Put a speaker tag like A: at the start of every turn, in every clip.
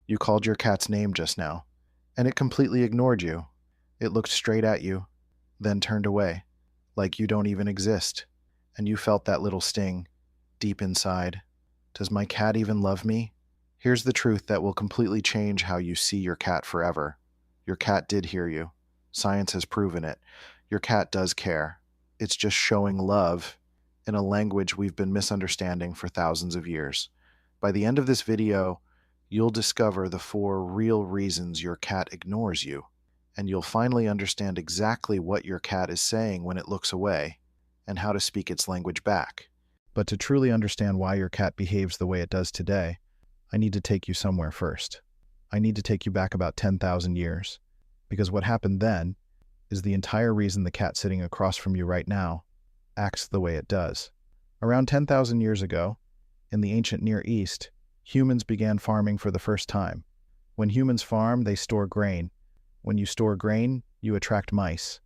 A: You called your cat's name just now, and it completely ignored you. It looked straight at you, then turned away, like you don't even exist. And you felt that little sting, deep inside. Does my cat even love me? Here's the truth that will completely change how you see your cat forever. Your cat did hear you. Science has proven it. Your cat does care. It's just showing love in a language we've been misunderstanding for thousands of years. By the end of this video, you'll discover the 4 real reasons your cat ignores you, and you'll finally understand exactly what your cat is saying when it looks away, and how to speak its language back. But to truly understand why your cat behaves the way it does today, I need to take you somewhere first. I need to take you back about 10,000 years, because what happened then is the entire reason the cat sitting across from you right now acts the way it does. Around 10,000 years ago, in the ancient Near East, humans began farming for the first time. When humans farm, they store grain. When you store grain, you attract mice.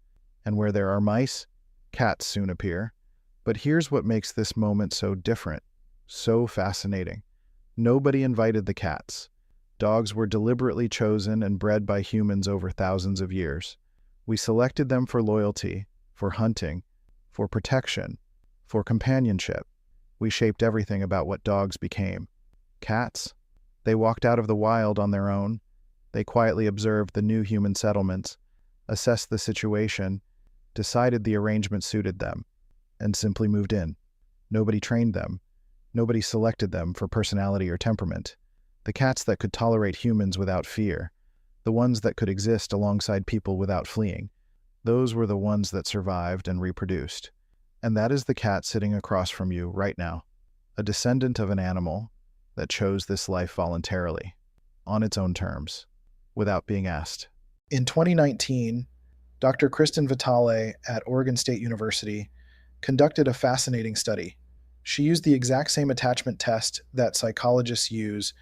A: And where there are mice, cats soon appear. But here's what makes this moment so different, so fascinating. Nobody invited the cats. Dogs were deliberately chosen and bred by humans over thousands of years. We selected them for loyalty, for hunting, for protection, for companionship. We shaped everything about what dogs became. Cats? They walked out of the wild on their own. They quietly observed the new human settlements, assessed the situation, decided the arrangement suited them, and simply moved in. Nobody trained them. Nobody selected them for personality or temperament. The cats that could tolerate humans without fear, the ones that could exist alongside people without fleeing, those were the ones that survived and reproduced. And that is the cat sitting across from you right now, a descendant of an animal that chose this life voluntarily, on its own terms, without being asked. In 2019, Dr. Kristyn Vitale at Oregon State University conducted a fascinating study. She used the exact same attachment test that psychologists use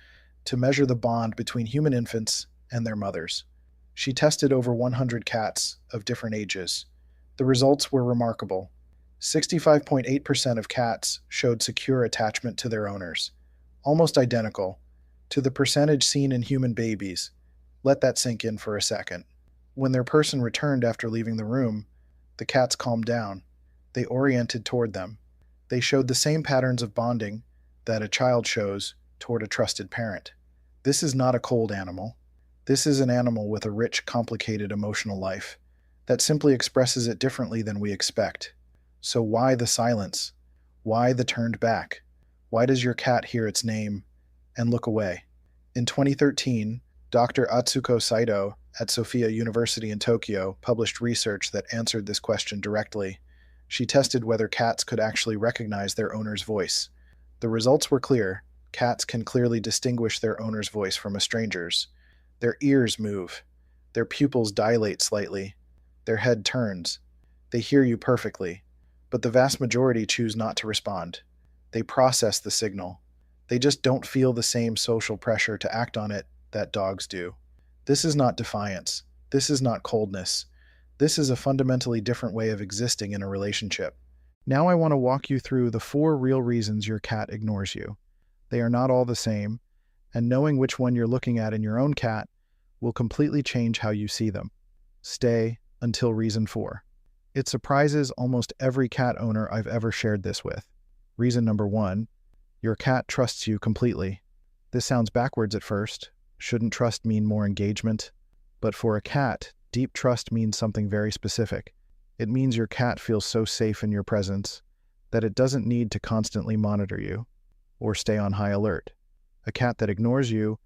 A: to measure the bond between human infants and their mothers. She tested over 100 cats of different ages. The results were remarkable. 65.8% of cats showed secure attachment to their owners, almost identical to the percentage seen in human babies. Let that sink in for a second. When their person returned after leaving the room, the cats calmed down. They oriented toward them. They showed the same patterns of bonding that a child shows toward a trusted parent. This is not a cold animal. This is an animal with a rich, complicated emotional life that simply expresses it differently than we expect. So why the silence? Why the turned back? Why does your cat hear its name and look away? In 2013, Dr. Atsuko Saito at Sophia University in Tokyo published research that answered this question directly. She tested whether cats could actually recognize their owner's voice. The results were clear. Cats can clearly distinguish their owner's voice from a stranger's. Their ears move. Their pupils dilate slightly. Their head turns. They hear you perfectly. But the vast majority choose not to respond. They process the signal. They just don't feel the same social pressure to act on it that dogs do. This is not defiance. This is not coldness. This is a fundamentally different way of existing in a relationship. Now I want to walk you through the 4 real reasons your cat ignores you. They are not all the same, and knowing which one you're looking at in your own cat will completely change how you see them. Stay until reason 4. It surprises almost every cat owner I've ever shared this with. Reason number 1, your cat trusts you completely. This sounds backwards at first. Shouldn't trust mean more engagement? But for a cat, deep trust means something very specific. It means your cat feels so safe in your presence that it doesn't need to constantly monitor you or stay on high alert. A cat that ignores you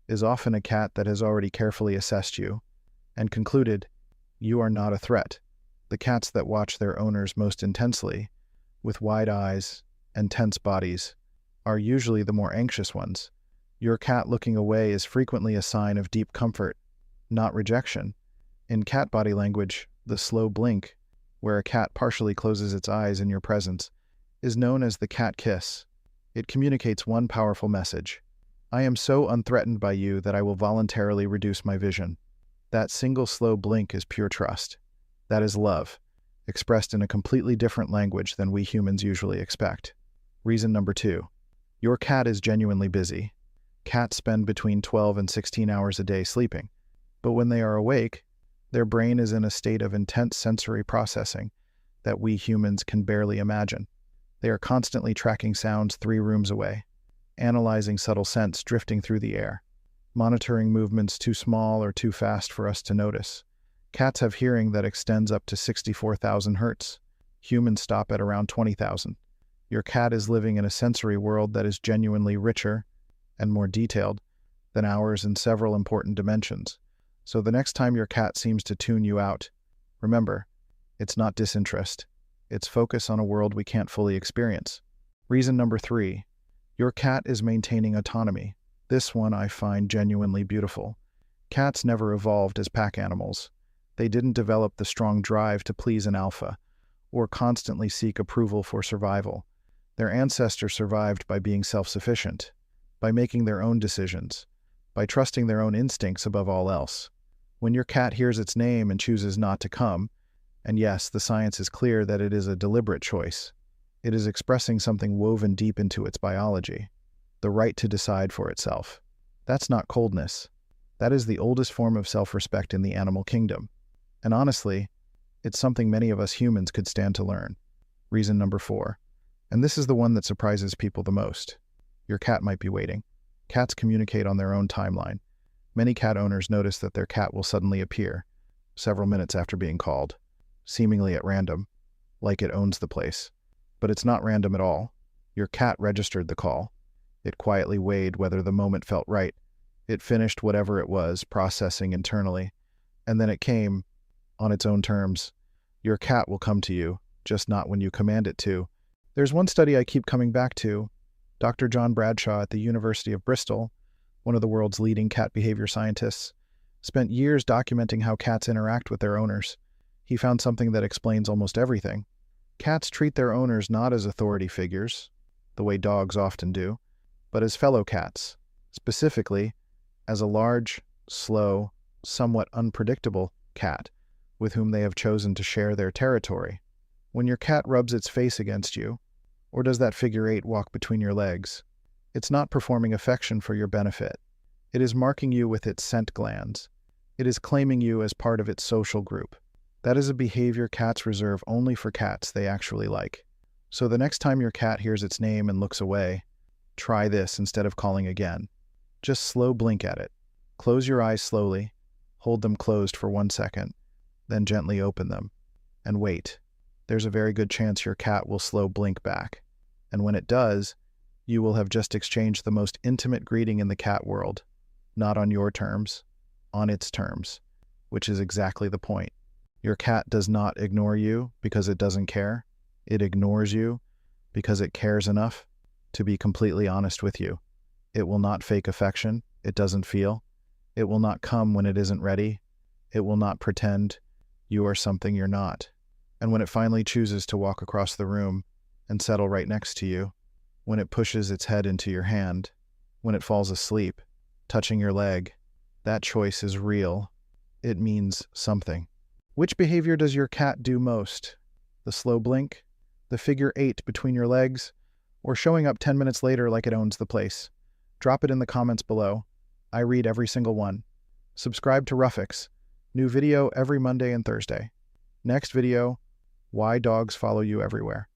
A: is often a cat that has already carefully assessed you and concluded you are not a threat. The cats that watch their owners most intensely, with wide eyes and tense bodies, are usually the more anxious ones. Your cat looking away is frequently a sign of deep comfort, not rejection. In cat body language, the slow blink, where a cat partially closes its eyes in your presence, is known as the cat kiss. It communicates one powerful message. I am so unthreatened by you that I will voluntarily reduce my vision. That single slow blink is pure trust. That is love, expressed in a completely different language than we humans usually expect. Reason number 2. Your cat is genuinely busy. Cats spend between 12 and 16 hours a day sleeping, but when they are awake, their brain is in a state of intense sensory processing that we humans can barely imagine. They are constantly tracking sounds 3 rooms away, analyzing subtle scents drifting through the air, monitoring movements too small or too fast for us to notice. Cats have hearing that extends up to 64,000 hertz. Humans stop at around 20,000. Your cat is living in a sensory world that is genuinely richer and more detailed than ours in several important dimensions. So the next time your cat seems to tune you out, remember, it's not disinterest. It's focus on a world we can't fully experience. Reason number 3, your cat is maintaining autonomy. This one I find genuinely beautiful. Cats never evolved as pack animals. They didn't develop the strong drive to please an alpha or constantly seek approval for survival. Their ancestors survived by being self-sufficient, by making their own decisions, by trusting their own instincts above all else. When your cat hears its name and chooses not to come, and yes, the science is clear that it is a deliberate choice, it is expressing something woven deep into its biology, the right to decide for itself. That's not coldness. That is the oldest form of self-respect in the animal kingdom. And honestly, it's something many of us humans could stand to learn. Reason number 4. And this is the one that surprises people the most. Your cat might be waiting. Cats communicate on their own timeline. Many cat owners notice that their cat will suddenly appear, several minutes after being called, seemingly at random, like it owns the place. But it's not random at all. Your cat registered the call. It quietly weighed whether the moment felt right. It finished whatever it was processing internally, and then it came on its own terms. Your cat will come to you, just not when you command it to. There's one study I keep coming back to. Dr. John Bradshaw at the University of Bristol, one of the world's leading cat behavior scientists, spent years documenting how cats interact with their owners. He found something that explains almost everything. Cats treat their owners not as authority figures, the way dogs often do, but as fellow cats, specifically as a large, slow, somewhat unpredictable cat with whom they have chosen to share their territory. When your cat rubs its face against you, or does that figure 8 walk between your legs, it's not performing affection for your benefit. It is marking you with its scent glands. It is claiming you as part of its social group. That is a behavior cats reserve only for cats they actually like. So the next time your cat hears its name and looks away, try this instead of calling again. Just slow blink at it. Close your eyes slowly, hold them closed for 1 second, then gently open them, and wait. There's a very good chance your cat will slow blink back. And when it does, you will have just exchanged the most intimate greeting in the cat world, not on your terms, on its terms, which is exactly the point. Your cat does not ignore you because it doesn't care. It ignores you because it cares enough to be completely honest with you. It will not fake affection it doesn't feel. It will not come when it isn't ready. It will not pretend you are something you're not. And when it finally chooses to walk across the room and settle right next to you, when it pushes its head into your hand, when it falls asleep, touching your leg, that choice is real. It means something. Which behavior does your cat do most? The slow blink? The figure 8 between your legs? Or showing up 10 minutes later like it owns the place? Drop it in the comments below. I read every single one. Subscribe to Ruffix. New video every Monday and Thursday. Next video, why dogs follow you everywhere,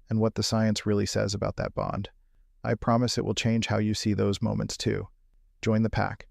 A: and what the science really says about that bond. I promise it will change how you see those moments too. Join the pack.